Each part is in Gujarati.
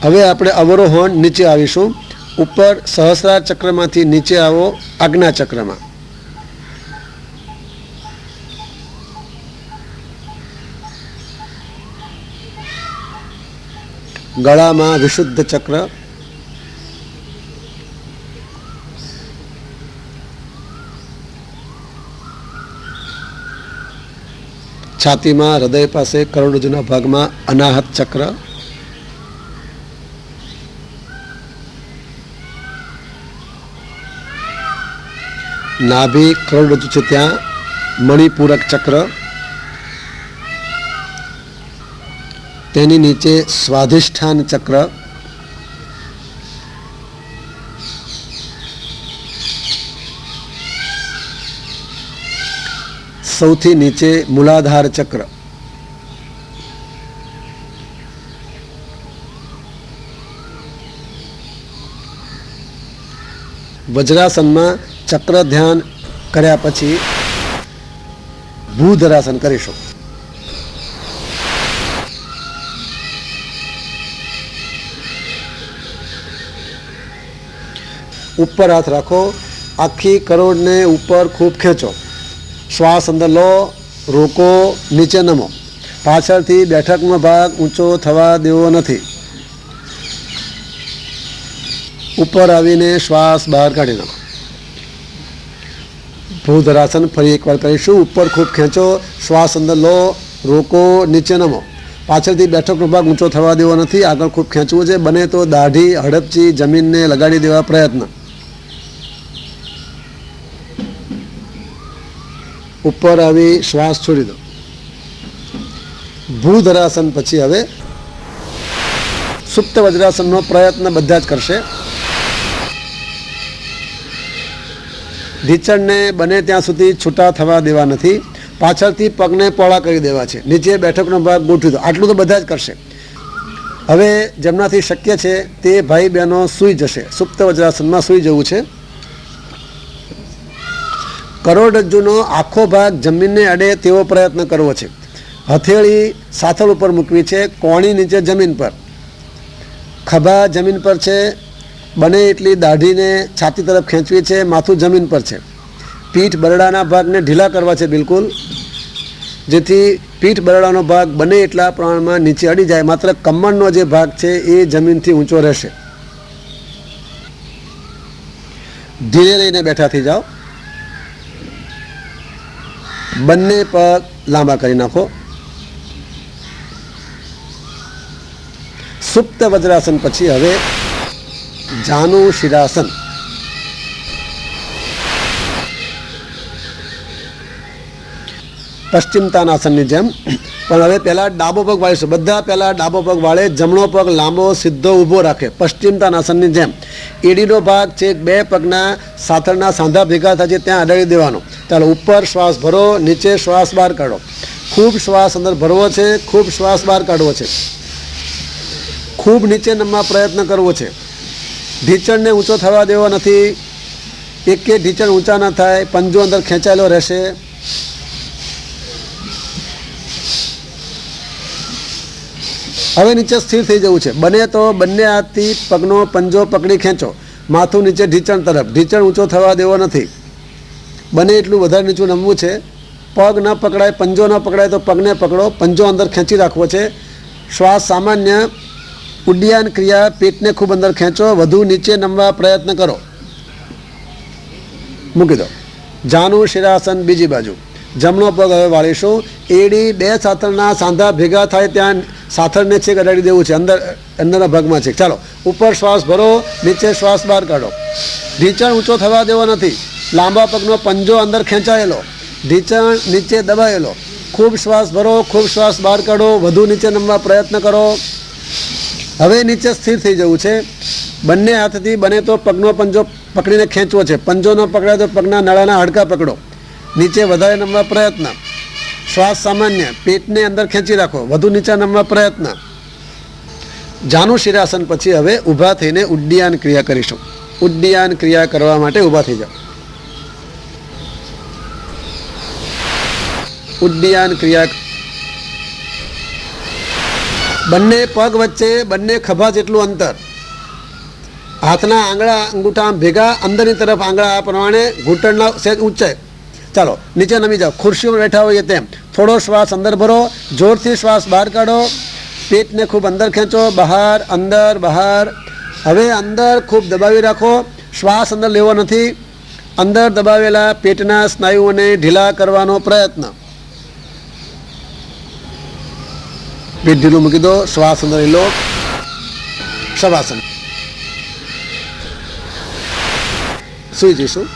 હવે આપણે અવરોહણ નીચે આવીશું. ઉપર સહસ્રાર ચક્રમાંથી નીચે આવો આજ્ઞા ચક્રમાં. ગળામાં વિશુદ્ધ ચક્ર, છાતીમાં હૃદય પાસે કરોડરજ્જુના ભાગમાં અનાહત ચક્ર, નાભી કરોડરજ્જુ છે ત્યાં મણિપૂરક ચક્ર, તેની નીચે સ્વાધિષ્ઠાન ચક્ર, સૌથી નીચે મૂલાધાર ચક્ર, વજ્રાસનમાં ચક્ર ધ્યાન કર્યા પછી ભૂધરાસન કરીશું. ઉપર હાથ રાખો, આખી કરોડને ઉપર ખૂબ ખેંચો, શ્વાસ અંદર લો, રોકો, નીચે નમો. પાછળથી બેઠકનો ભાગ ઊંચો થવા દેવો નથી. ઉપર આવીને શ્વાસ બહાર કાઢી નાખો. ભૂધરાસન ફરી એકવાર કરીશું. ઉપર ખૂબ ખેંચો, શ્વાસ અંદર લો, રોકો, નીચે નમો. પાછળથી બેઠકનો ભાગ ઊંચો થવા દેવો નથી. આગળ ખૂબ ખેંચવું છે. બને તો દાઢી હડપચી જમીનને લગાડી દેવા પ્રયત્ન. ઉપર આવી શ્વાસ છોડી દો. ભૂધરાસન પછી હવે સુપ્ત વજ્રાસનનો પ્રયત્ન બધા જ કરશે. ઢીચણને બને ત્યાં સુધી છૂટા થવા દેવા નથી. પાછળથી પગને પોળા કરી દેવા છે. નીચે બેઠકનો ભાગ ગોઠવી દો. આટલું તો બધા જ કરશે. હવે જેમનાથી શક્ય છે તે ભાઈ બહેનો સૂઈ જશે. સુપ્ત વજ્રાસનમાં સૂઈ જવું છે. કરોડરજ્જુનો આખો ભાગ જમીનને અડે તેવો પ્રયત્ન કરવો છે. હથેળી સાથળ ઉપર મૂકવી છે, કોણી નીચે જમીન પર, ખભા જમીન પર છે. બને એટલી દાઢીને છાતી તરફ ખેંચવી છે. માથું જમીન પર છે. પીઠ બરડાના ભાગને ઢીલા કરવા છે બિલકુલ, જેથી પીઠ બરડાનો ભાગ બને એટલા પ્રમાણમાં નીચે અડી જાય. માત્ર કમરનો જે ભાગ છે એ જમીનથી ઊંચો રહેશે. ધીરે રહીને બેઠા થઈ જાઓ. બંને પગ લાંબા કરી નાખો. સુપ્ત વજ્રાસન પછી હવે જાનુ શિરાસન. પશ્ચિમતાનાસનની જેમ, પણ હવે પહેલાં ડાબો પગ વાળીશું. બધા પહેલાં ડાબો પગ વાળે, જમણો પગ લાંબો સીધો ઊભો રાખે. પશ્ચિમતાનાસનની જેમ એડીનો ભાગ છે બે પગના સાથળના સાંધા ભેગા થાય છે ત્યાં અડાડી દેવાનો. ચાલો, ઉપર શ્વાસ ભરો, નીચે શ્વાસ બહાર કાઢો. ખૂબ શ્વાસ અંદર ભરવો છે, ખૂબ શ્વાસ બહાર કાઢવો છે. ખૂબ નીચે નમવા પ્રયત્ન કરવો છે. ઢીચણને ઊંચો થવા દેવો નથી. એક ઢીચણ ઊંચા ન થાય. પંજો અંદર ખેંચાયેલો રહેશે. હવે નીચે સ્થિર થઈ જવું છે. બને તો બંને હાથથી પગનો પંજો પકડી ખેંચો. માથું નીચે ઢીચણ તરફ. ઢીચણ ઊંચો થવા દેવો નથી. બને એટલું વધારે નીચું નમવું છે. પગ ન પકડાય, પંજો ન પકડાય તો પગને પકડો. પંજો અંદર ખેંચી રાખવો છે. શ્વાસ સામાન્ય. ઉડ્ડયન ક્રિયા. પેટને ખૂબ અંદર ખેંચો. વધુ નીચે નમવા પ્રયત્ન કરો. મૂકી દો. જાનુ શિરાસન બીજી બાજુ. જમણો પગ હવે વાળીશું. એડી બે સાથળના સાંધા ભેગા થાય ત્યાં સાથળને છેક અડાડી દેવું છે. અંદરના ભાગમાં છે. ચાલો, ઉપર શ્વાસ ભરો, નીચે શ્વાસ બહાર કાઢો. ઢીચણ ઊંચો થવા દેવો નથી. લાંબા પગનો પંજો અંદર ખેંચાયેલો, ઢીચણ નીચે દબાયેલો. ખૂબ શ્વાસ ભરો, ખૂબ શ્વાસ બહાર કાઢો. વધુ નીચે નમવા પ્રયત્ન કરો. હવે નીચે સ્થિર થઈ જવું છે. બંને હાથથી બને તો પગનો પંજો પકડીને ખેંચવો છે. પંજો ન પકડાય તો પગના નળાના હાડકા પકડો. નીચે વધારે નમવા પ્રયત્ન. શ્વાસ સામાન્ય. પેટને અંદર ખેંચી રાખો. વધુ નીચે નમવા પ્રયત્ન. જાનુ શિરાસન પછી હવે ઊભા થઈને ઉડ્ડયન ક્રિયા કરીશું. ઉડ્ડયન ક્રિયા કરવા માટે ઊભા થઈ જાઓ. ઉડ્ડયન ક્રિયા બંને પગ વચ્ચે બંને ખભા જેટલું અંતર, હાથના આંગળા અંગૂઠા ભેગા અંદરની તરફ આંગળા આ પ્રમાણે, ઘૂંટણના સહેજ ઊંચાઈ. ચાલો નીચે નમી જાઓ, ખુરશીમાં બેઠા હોઈએ તેમ. થોડો શ્વાસ અંદર ભરો, જોરથી શ્વાસ બહાર કાઢો, પેટને ખૂબ અંદર ખેંચો, બહાર અંદર બહાર. હવે અંદર ખૂબ દબાવી રાખો, શ્વાસ અંદર લેવો નથી. અંદર દબાવેલા પેટના સ્નાયુઓને ઢીલા કરવાનો પ્રયત્ન. પેટ ઢીલું મૂકી દો, શ્વાસ અંદર લો. શવાસન. સુઈ જઈશું.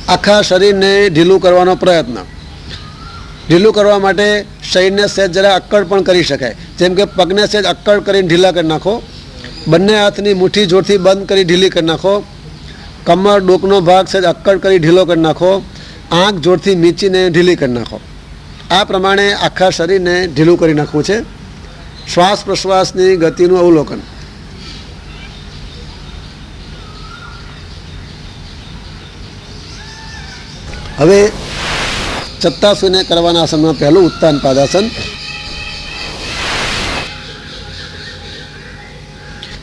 આખા શરીરને ઢીલું કરવાનો પ્રયત્ન. ઢીલું કરવા માટે શરીરને સહેજ જરા અક્કડ પણ કરી શકાય. જેમ કે પગને સહેજ અક્કડ કરીને ઢીલા કરી નાખો, બંને હાથની મુઠ્ઠી જોરથી બંધ કરી ઢીલી કરી નાખો, કમર ડોકનો ભાગ સહેજ અક્કડ કરી ઢીલો કરી નાખો, આંખ જોરથી મીચીને ઢીલી કરી નાખો. આ પ્રમાણે આખા શરીરને ઢીલું કરી નાખવું છે. શ્વાસ પ્રશ્વાસની ગતિનું અવલોકન. હવે ચત્તા સૂઈને કરવાના આસનમાં પહેલું ઉત્તાન પાદાસન.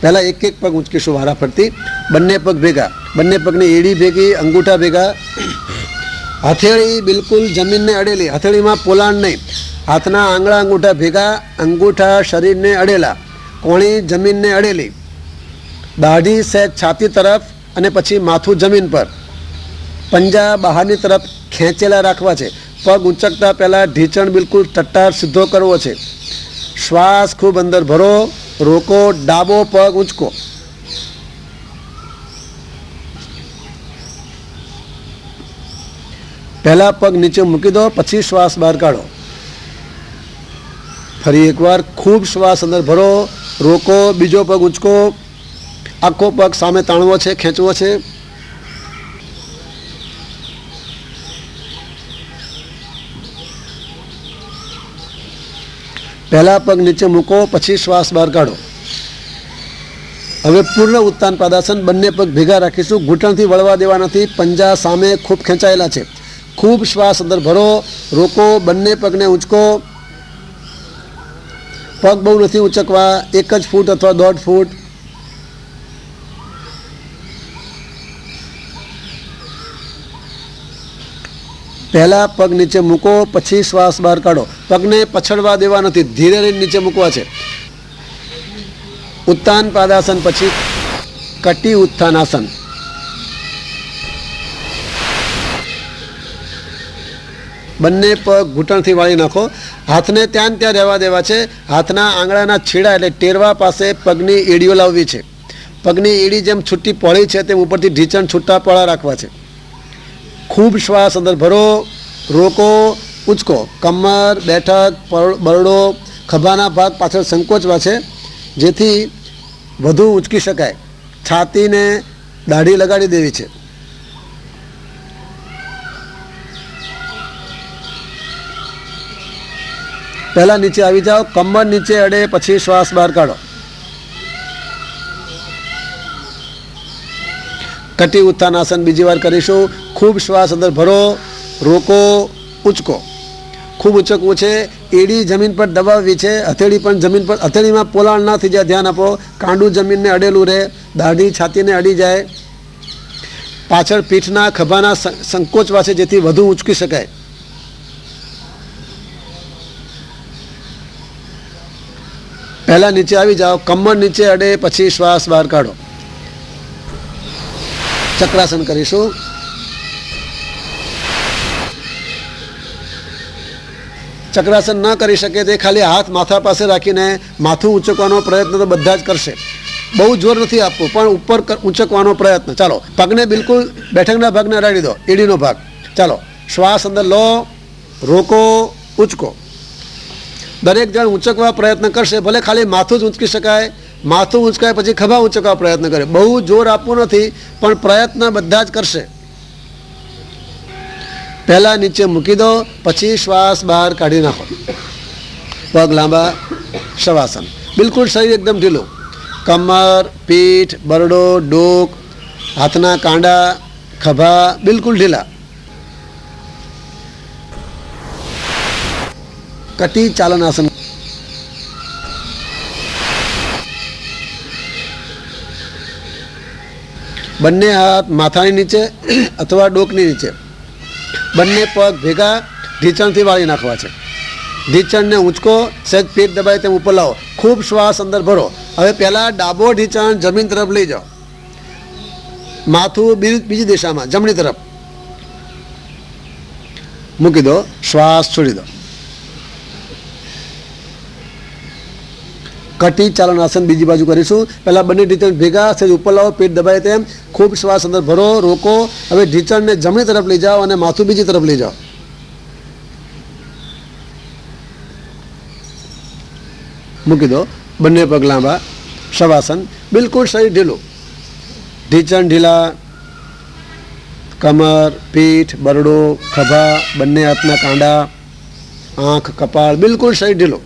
પહેલાં એક એક પગ ઊંચકીશું વારા ફરતી. બંને પગ ભેગા, બંને પગની એડી ભેગી, અંગૂઠા ભેગા, હથેળી બિલકુલ જમીનને અડેલી, હથેળીમાં પોલાણ નહીં. હાથના આંગળા અંગૂઠા ભેગા, અંગૂઠા શરીરને અડેલા, કોણી જમીનને અડેલી, દાઢી સહેજ છાતી તરફ અને પછી માથું જમીન પર, પંજા બહારની તરફ ખેંચેલા રાખવા છે. પગ ઊંચકતા પહેલાં ઢીંચણ બિલકુલ તટ્ટાર સીધો કરવો છે. શ્વાસ ખૂબ અંદર ભરો, રોકો, ડાબો પગ ઊંચકો. પહેલા પગ નીચે મૂકી દો, પછી શ્વાસ બહાર કાઢો. ફરી એકવાર ખૂબ શ્વાસ અંદર ભરો, રોકો, બીજો પગ ઊંચકો, આખો પગ સામે તાણવો છે, ખેંચવો છે. પહેલા પગ નીચે મૂકો, પછી શ્વાસ બહાર કાઢો. હવે પૂર્ણ ઉત્તાન પાદાસન. બંને પગ ભેગા રાખીશું, ઘૂંટણથી વળવા દેવા નથી, પંજા સામે ખૂબ ખેંચાયેલા છે. ખૂબ શ્વાસ અંદર ભરો, રોકો, બંને પગને ઊંચકો. પગ બહુ નથી ઊંચકવા, 1 જ ફૂટ અથવા 1.5 ફૂટ. પહેલા પગ નીચે મૂકો, પછી શ્વાસ બહાર કાઢો. પગને પછડવા દેવા નથી, ધીરે રહીને નીચે મૂકવા છે. ઉત્તાન પાદાસન પછી કટી ઉત્થાનાસન. બંને પગ ઘૂંટણથી વાળી નાખો. હાથને ત્યાં ત્યાં રહેવા દેવા છે. હાથના આંગળાના છેડા એટલે ટેરવા પાસે પગની એડીઓ લાવવી છે. પગની એડી જેમ છૂટી પહોળી છે તેમ ઉપરથી ઢીંચણ છૂટા પહોળા રાખવા છે. ખૂબ શ્વાસ અંદર ભરો, રોકો, ઊંચકો. કમર, બેઠક, બરડો, ખભાના ભાગ પાછળ સંકોચવા છે જેથી વધુ ઊંચકી શકાય. છાતીને દાઢી લગાડી દેવી છે. પહેલાં નીચે આવી જાઓ, કમર નીચે અડે, પછી શ્વાસ બહાર કાઢો. કટી ઉત્થાનાસન બીજી વાર કરીશું. ખૂબ શ્વાસ અંદર ભરો, રોકો, ઊંચકો. ખૂબ ઊંચકવું છે. એડી જમીન પર દબાવવી છે, હથેળી પણ જમીન પર, હથેળીમાં પોલાણ ના થઈ જાય, ધ્યાન આપો. કાંડું જમીનને અડેલું રહે, દાઢી છાતીને અડી જાય. પાછળ પીઠના ખભાના સંકોચવા છે જેથી વધુ ઊંચકી શકાય. પહેલાં નીચે આવી જાઓ, કમર નીચે અડે, પછી શ્વાસ બહાર કાઢો. ચક્રાસન કરીશું. ચક્રાસન ન કરી શકે તે ખાલી હાથ માથા પાસે રાખીને માથું ઊંચકવાનો પ્રયત્ન તો બધા જ કરશે. બહુ જોર નથી આપવું, પણ ઉપર ઊંચકવાનો પ્રયત્ન. ચાલો, પગને બિલકુલ બેઠકના ભાગને અડાડી દો, એડીનો ભાગ. ચાલો, શ્વાસ અંદર લો, રોકો, ઊંચકો. દરેક જણ ઊંચકવા પ્રયત્ન કરશે, ભલે ખાલી માથું જ ઊંચકી શકાય. માથું ઊંચકાય પછી ખભા ઊંચકવા પ્રયત્ન કરે. બહુ જોર આપવું નથી, પણ પ્રયત્ન બધા જ કરશે. પહેલાં નીચે મૂકી દો, પછી શ્વાસ બહાર કાઢી નાખો. પગ લાંબા, શવાસન. બિલકુલ શરીર એકદમ ઢીલું. કમર, પીઠ, બરડો, ડોક, હાથના કાંડા, ખભા બિલકુલ ઢીલા. કટી ચાલનાસન. બંને હાથ માથાની નીચે અથવા ડોકની નીચે. બંને પગ ભેગા ઢીંચણથી વાળી નાખવા છે. ઢીંચણને ઊંચકો, સહેજ પેટ દબાય તેમ ઉપર લાવો. ખૂબ શ્વાસ અંદર ભરો. હવે પહેલાં ડાબો ઢીંચણ જમીન તરફ લઈ જાઓ. માથું બીજી દિશામાં જમણી તરફ મૂકી દો. શ્વાસ છોડી દો. કટી ચાલન આસન બીજી બાજુ કરીશું. પહેલાં બંને ઢીંચણ ભેગા, સહેજ ઉપર લાવો, પેટ દબાય તેમ. ખૂબ શ્વાસ અંદર ભરો, રોકો. હવે ઢીંચણને જમણી તરફ લઈ જાઓ અને માથું બીજી તરફ લઈ જાઓ. મૂકી દો. બંને પગ લાંબા. શવાસન. બિલકુલ શરીર ઢીલું. ઢીંચણ ઢીલા. કમર, પીઠ, બરડો, ખભા, બંને હાથના કાંડા, આંખ, કપાળ, બિલકુલ શરીર ઢીલું.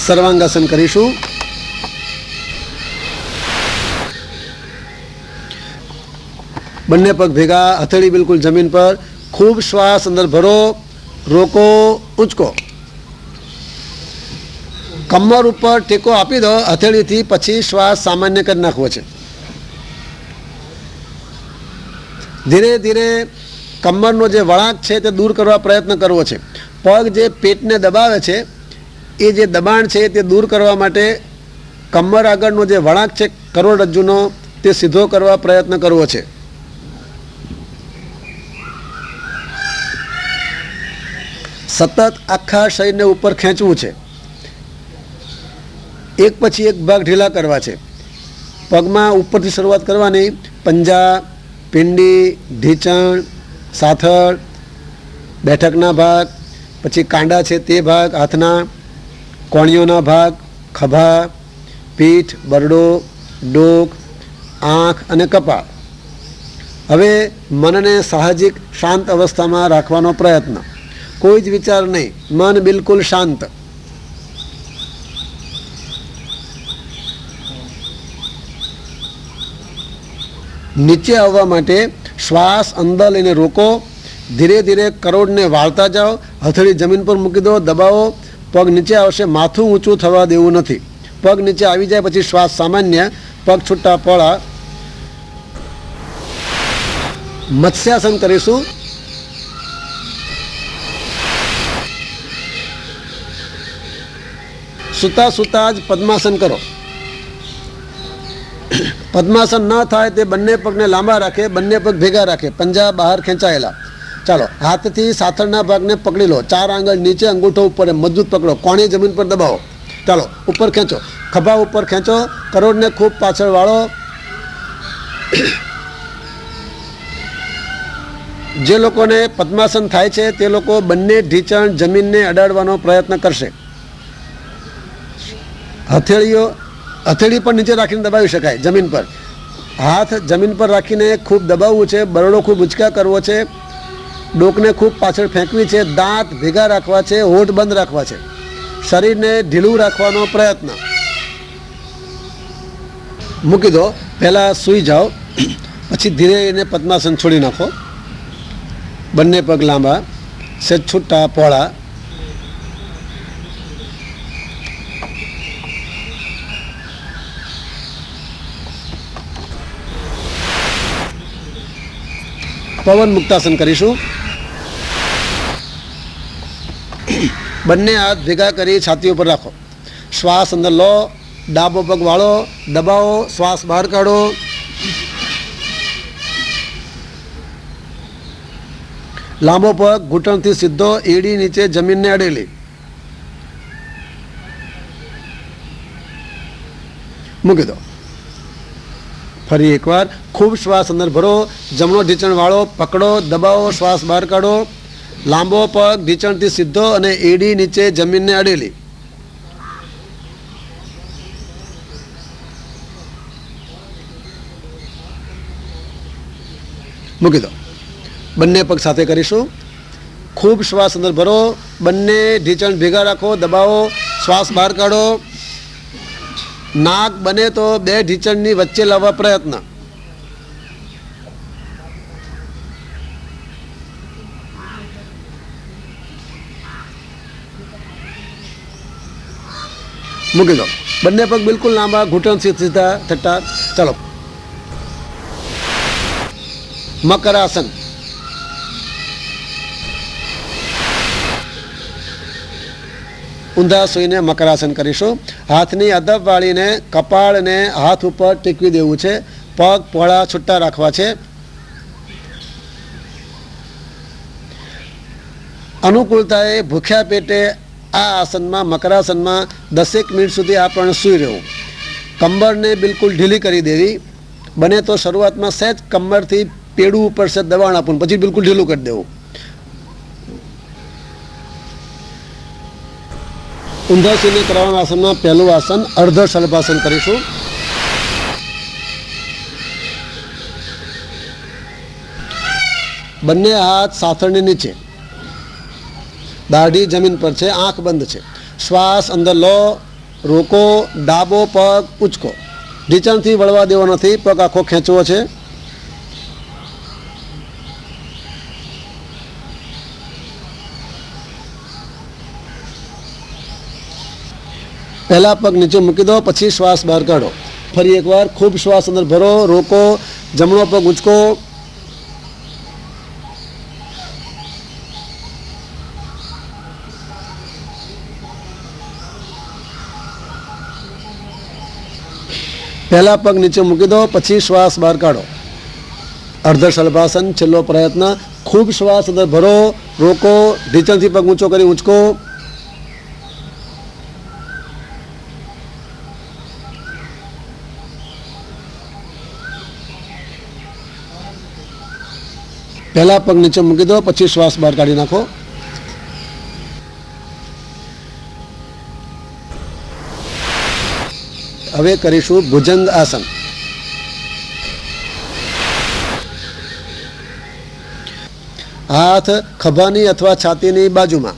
સર્વાંગાસન કરીશું. બંને પગ ભેગા, હથેળી બિલકુલ જમીન પર. ખૂબ શ્વાસ અંદર ભરો, રોકો, ઊંચકો. કમર ઉપર ટેકો આપી દો હથેળીથી. પછી શ્વાસ સામાન્ય કરી નાખવો છે. ધીરે ધીરે કમરનો જે વળાંક છે તે દૂર કરવા પ્રયત્ન કરવો છે. પગ જે પેટને દબાવે છે એ જે દબાણ છે તે દૂર કરવા માટે કમર આગળનો જે વળાંક છે કરોડરજ્જુનો તે સીધો કરવા પ્રયત્ન કરવો છે. સતત આખા શરીરને ઉપર ખેંચવું છે. એક પછી એક ભાગ ઢીલા કરવા છે. પગમાં ઉપરથી શરૂઆત કરવાની. પંજા, પિંડી, ઢીંચણ, સાથળ, બેઠકના ભાગ, પછી કાંડા છે તે ભાગ, હાથના કોણીઓના ભાગ, ખભા, પીઠ, બરડો, ડોક, આંખ અને કપાળ. હવે મનને સાહજિક શાંત અવસ્થામાં રાખવાનો પ્રયત્ન. કોઈ જ વિચાર નહીં. મન બિલકુલ શાંત. નીચે આવવા માટે શ્વાસ અંદર લઈને રોકો. ધીરે ધીરે કરોડને વાળતા જાઓ. હથેળી જમીન પર મૂકી દો, દબાવો. પગ નીચે આવશે. માથું ઊંચું થવા દેવું નથી. પગ નીચે આવી જાય પછી શ્વાસ સામાન્ય. પગ છૂટા પોળા. મત્સ્યાસન કરીશું. સૂતા સૂતા જ પદ્માસન કરો. પદ્માસન ન થાય તે બંને પગને લાંબા રાખે, બંને પગ ભેગા રાખે, પંજા બહાર ખેંચાયેલા. ચાલો, હાથથી સાથળના ભાગને પકડી લો. 4 આંગળ નીચે, અંગૂઠો ઉપર, મજબૂત પકડો. કોણી જમીન પર દબાવો. ચાલો, ઉપર ખેંચો. ખભા ઉપર ખેંચો. કરોડને ખૂબ પાછળ વાળો. જે લોકોને પદ્માસન થાય છે તે લોકો બંને ઢીંચણ જમીનને અડાડવાનો પ્રયત્ન કરશે. હથેળી પણ નીચે રાખીને દબાવી શકાય જમીન પર. હાથ જમીન પર રાખીને ખૂબ દબાવવું છે. બરડો ખૂબ ઉંચકા કરવો છે. ડોકને ખૂબ પાછળ ફેંકવી છે. દાંત ભેગા રાખવા છે. હોઠ બંધ રાખવા છે. શરીરને ઢીલું રાખવાનો પ્રયત્ન. મૂકી દો. પહેલાં સૂઈ જાઓ, પછી ધીરે એને પદ્માસન છોડી નાખો. બંને પગ લાંબા, સહેજ છૂટા પહોળા. પવન મુક્તાસન કરીશું. બંને હાથ ભેગા કરી છાતી ઉપર રાખો. શ્વાસ અંદર લો. ડાબો પગ વાળો, દબાવો. શ્વાસ બહાર કાઢો. લાંબો પગ ઘૂંટણથી સીધો, એડી નીચે જમીનને અડેલી. મૂકી દો. ફરી એકવાર ખૂબ શ્વાસ અંદર ભરો. જમણો ઢીંચણ વાળો, પકડો, દબાવો. શ્વાસ બહાર કાઢો. લાંબો પગ ઢીંચણથી સીધો અને એડી નીચે જમીનને અડેલી. મૂકી દો. બંને પગ સાથે કરીશું. ખૂબ શ્વાસ અંદર ભરો. બંને ઢીંચણ ભેગા રાખો, દબાવો. શ્વાસ બહાર કાઢો. નાક બને તો બે ઢીંચણની વચ્ચે લાવવા પ્રયત્ન. મૂકી દો. બંને પગ બિલકુલ લાંબા, ઘૂંટણથી સીધા થતા. ચાલો, મકરાસન. ઊંધા સૂઈને મકરાસન કરીશું. હાથની અદબ વાળીને કપાળને હાથ ઉપર ટેકવી દેવું છે. પગ પોળા છૂટા રાખવા છે. અનુકૂળતાએ ભૂખ્યા પેટે આ આસનમાં, મકરાસનમાં 10 મિનિટ સુધી આપણે સૂઈ રહેવું. કમરને બિલકુલ ઢીલી કરી દેવી. બને તો શરૂઆતમાં સહેજ કમરથી પેડું ઉપર સહેજ દબાણ આપવું, પછી બિલકુલ ઢીલું કરી દેવું. ઊંધા સૂઈને કરવાના આસનમાં પહેલું આસન અર્ધ શલભાસન કરીશું. બંને હાથ સાથળની નીચે, દાઢી જમીન પર છે, આંખ બંધ છે. શ્વાસ અંદર લો, રોકો. ડાબો પગ ઉચકો, ઢીંચણથી વળવા દેવો નથી, પગ આખો ખેંચવો છે. પહેલા પગ નીચે મૂકી દો, પછી શ્વાસ બહાર કાઢો. ફરી એકવાર ખૂબ શ્વાસ અંદર ભરો, રોકો. જમણો પગ ઉચકો. પહેલા પગ નીચે મૂકી દો, પછી શ્વાસ બહાર કાઢો. અર્ધ શલભાસન, છેલ્લો પ્રયત્ન. ખૂબ શ્વાસ અંદર ભરો, રોકો. ઢીંચણથી પગ ઊંચો કરી ઉંચકો. પહેલા પગ નીચે મૂકી દો, પછી શ્વાસ બહાર કાઢી નાખો. હવે કરીશું ભુજંગ આસન. હાથ ખભાની અથવા છાતીની બાજુમાં.